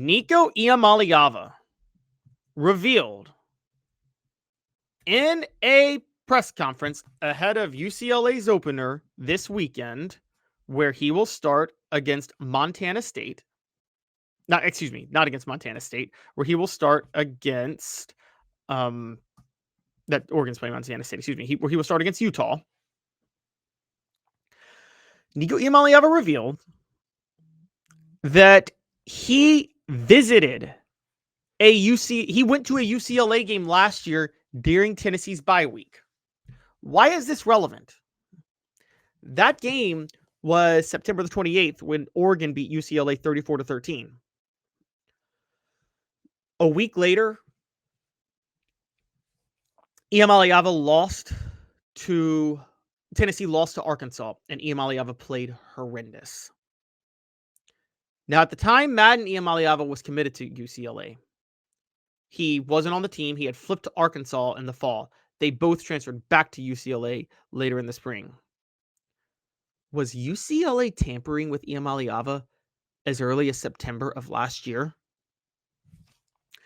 Nico Iamaleava revealed in a press conference ahead of UCLA's opener this weekend, where he will start against Montana State. Not against Montana State, where he will start against that Oregon's playing Montana State, where he will start against Utah. Nico Iamaleava revealed that he visited he went to a UCLA game last year during Tennessee's bye week. Why is this relevant? That game was September the 28th when Oregon beat UCLA 34-13. A week later, Tennessee lost to Arkansas, and Iamaleava played horrendous. Now, at the time Madden Iamaleava was committed to UCLA, he wasn't on the team. He had flipped to Arkansas in the fall. They both transferred back to UCLA later in the spring. Was UCLA tampering with Iamaleava as early as September of last year?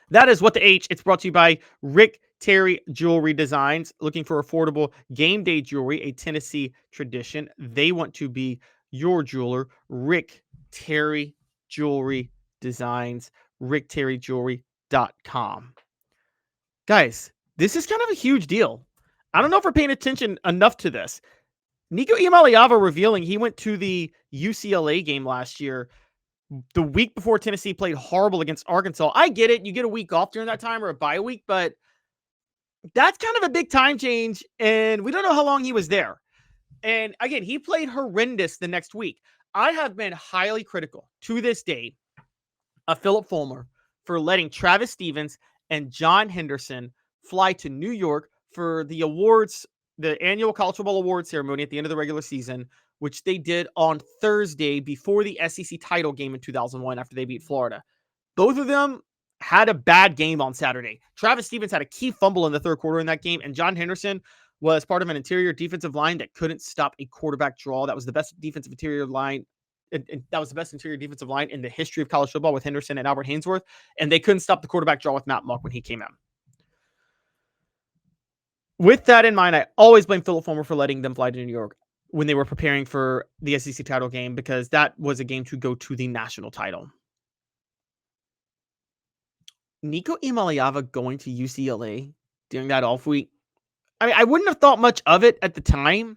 That is What the H. It's brought to you by Rick Terry Jewelry Designs. Looking for affordable game day jewelry, a Tennessee tradition. They want to be your jeweler. Rick Terry Jewelry Designs. RickTerryJewelry.com. Guys, this is kind of a huge deal. I don't know if we're paying attention enough to this. Nico Iamaleava revealing he went to the UCLA game last year, the week before Tennessee played horrible against Arkansas. I get it. You get a week off during that time or a bye week, but that's kind of a big time change, and we don't know how long he was there. And again, he played horrendous the next week. I have been highly critical to this day of Philip Fulmer for letting Travis Stevens and John Henderson fly to New York for the awards, the annual College Football Awards ceremony at the end of the regular season, which they did on Thursday before the SEC title game in 2001 after they beat Florida. Both of them had a bad game on Saturday. Travis Stevens had a key fumble in the third quarter in that game, and John Henderson was part of an interior defensive line that couldn't stop a quarterback draw. That was the best defensive interior line. That was the best interior defensive line in the history of college football with Henderson and Albert Hainsworth, and they couldn't stop the quarterback draw with Matt Muck when he came in. With that in mind, I always blame Philip Fulmer for letting them fly to New York when they were preparing for the SEC title game, because that was a game to go to the national title. Nico Iamaleava going to UCLA during that off week, I mean, I wouldn't have thought much of it at the time,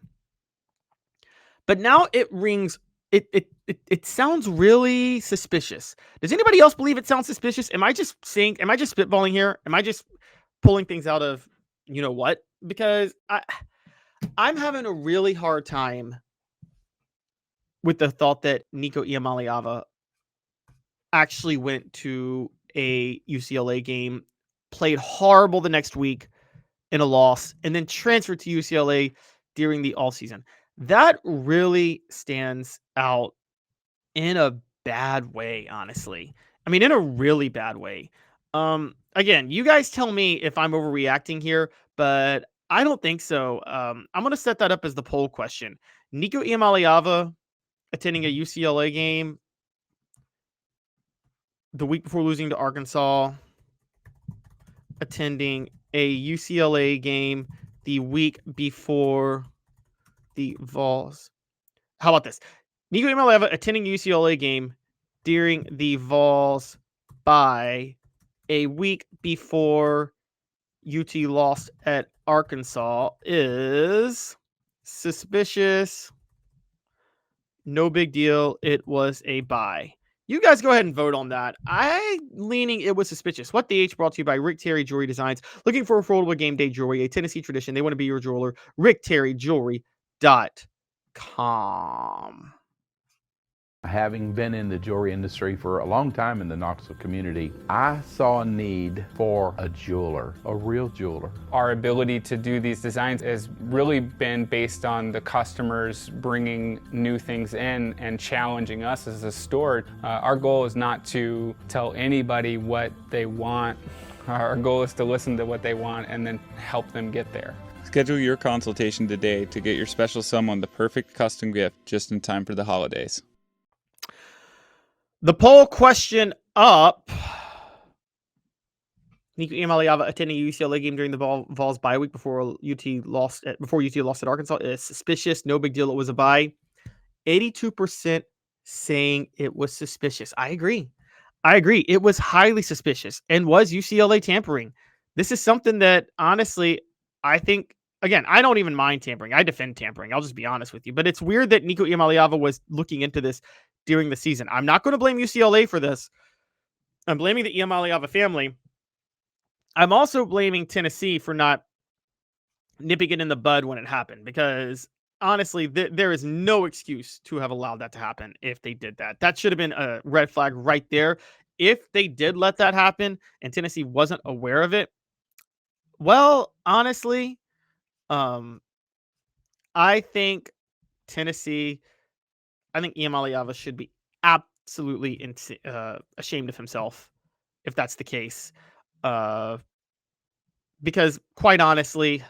but now it rings. It sounds really suspicious. Does anybody else believe it sounds suspicious? Am I just spitballing here? Am I just pulling things out of you know what? Because I'm having a really hard time with the thought that Nico Iamaleava actually went to a UCLA game, played horrible the next week in a loss, and then transferred to UCLA during the all season. That really stands out in a bad way, honestly. I mean, in a really bad way. Again, you guys tell me if I'm overreacting here, but I don't think so. I'm going to set that up as the poll question. Nico Iamaleava attending a UCLA game the week before losing to Arkansas, attending a UCLA game the week before the Vols. How about this? Nico Iamaleava attending a UCLA game during the Vols by a week before UT lost at Arkansas is suspicious. No big deal. It was a bye. You guys go ahead and vote on that. I'm leaning it was suspicious. What the H brought to you by Rick Terry Jewelry Designs. Looking for affordable game day jewelry, a Tennessee tradition. They want to be your jeweler. RickTerryJewelry.com. Having been in the jewelry industry for a long time in the Knoxville community, I saw a need for a jeweler, a real jeweler. Our ability to do these designs has really been based on the customers bringing new things in and challenging us as a store. Our goal is not to tell anybody what they want. Our goal is to listen to what they want and then help them get there. Schedule your consultation today to get your special someone the perfect custom gift just in time for the holidays. The poll question up, Nico Iamaleava attending a UCLA game during the Vols bye week before UT lost at Arkansas is suspicious. No big deal. It was a bye. 82% saying it was suspicious. I agree. It was highly suspicious and was UCLA tampering. This is something that honestly, I think, again, I don't even mind tampering. I defend tampering. I'll just be honest with you. But it's weird that Nico Iamaleava was looking into this during the season. I'm not going to blame UCLA for this. I'm blaming the Iamaleava family. I'm also blaming Tennessee for not nipping it in the bud when it happened, because honestly, there is no excuse to have allowed that to happen if they did that. That should have been a red flag right there. If they did let that happen and Tennessee wasn't aware of it, well, honestly, I think Iamaleava should be absolutely ashamed of himself if that's the case. Because quite honestly,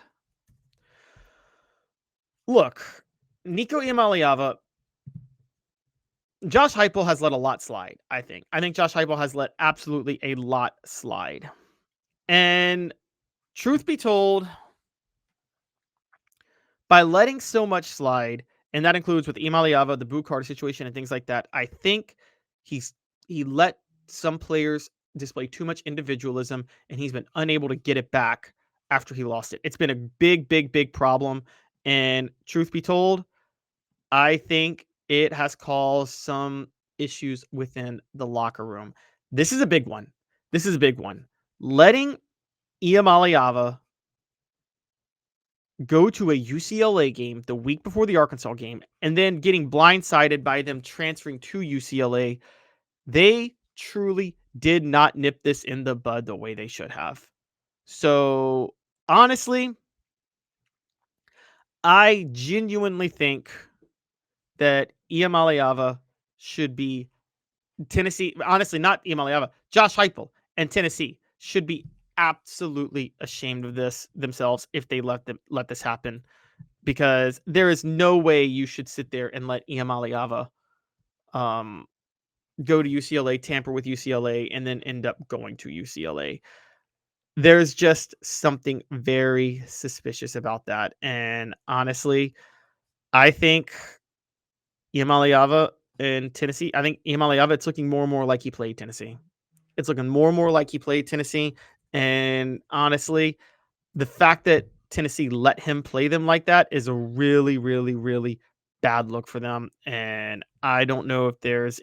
look, Nico Iamaleava, Josh Heupel has let a lot slide, I think. I think Josh Heupel has let absolutely a lot slide. And truth be told, by letting so much slide, and that includes with Iamaleava, the Boo Carter situation and things like that, I think he let some players display too much individualism, and he's been unable to get it back after he lost it. It's been a big, big, big problem. And truth be told, I think it has caused some issues within the locker room. This is a big one. Letting Iamaleava go to a UCLA game the week before the Arkansas game and then getting blindsided by them transferring to UCLA, they truly did not nip this in the bud the way they should have. So, honestly, I genuinely think that Iamaleava should be Tennessee. Honestly, not Iamaleava, Josh Heupel and Tennessee should be absolutely ashamed of this themselves if they let this happen, because there is no way you should sit there and let Iamaleava go to UCLA, tamper with UCLA, and then end up going to UCLA. There's just something very suspicious about that. And honestly, I think Iamaleava in Tennessee, I think Iamaleava, it's looking more and more like he played Tennessee. And honestly, the fact that Tennessee let him play them like that is a really, really, really bad look for them. And I don't know if there's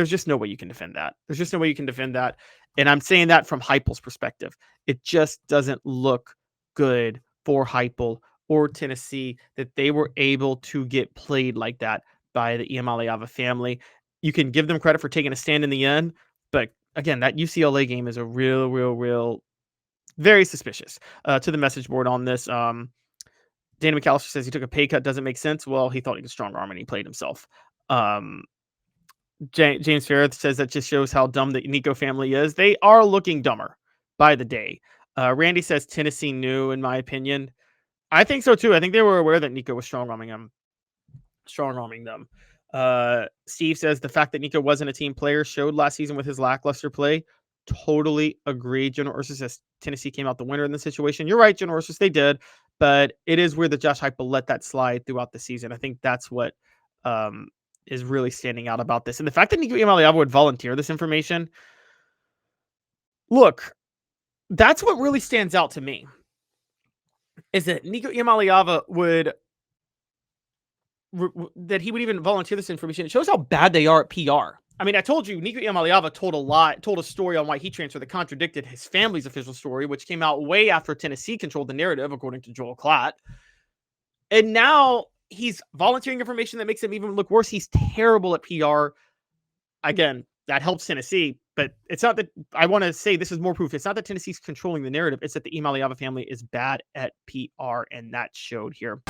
just no way you can defend that. And I'm saying that from Heupel's perspective. It just doesn't look good for Heupel or Tennessee that they were able to get played like that by the Iamaleava family. You can give them credit for taking a stand in the end, but again, that UCLA game is a real, very suspicious. To the message board on this, Danny McAllister says he took a pay cut, doesn't make sense. Well, he thought he could strong arm and he played himself. James Ferrith says that just shows how dumb the Nico family is. They are looking dumber by the day. Randy says Tennessee knew, in my opinion. I think so too. I think they were aware that Nico was strong arming them. Steve says the fact that Nico wasn't a team player showed last season with his lackluster play. Totally agree. General Ursus says Tennessee came out the winner in the situation. You're right, General Ursus, they did, but it is weird that Josh Heupel let that slide throughout the season. I think that's what is really standing out about this. And the fact that Nico Iamaleava would volunteer this information, look, that's what really stands out to me, is that Nico Iamaleava would even volunteer this information. It shows how bad they are at PR. I mean, I told you, Nico Iamaleava told a story on why he transferred that contradicted his family's official story, which came out way after Tennessee controlled the narrative, according to Joel Klatt. And now he's volunteering information that makes him even look worse. He's terrible at PR. Again, that helps Tennessee, but it's not that I want to say this is more proof. It's not that Tennessee's controlling the narrative. It's that the Iamaleava family is bad at PR, and that showed here.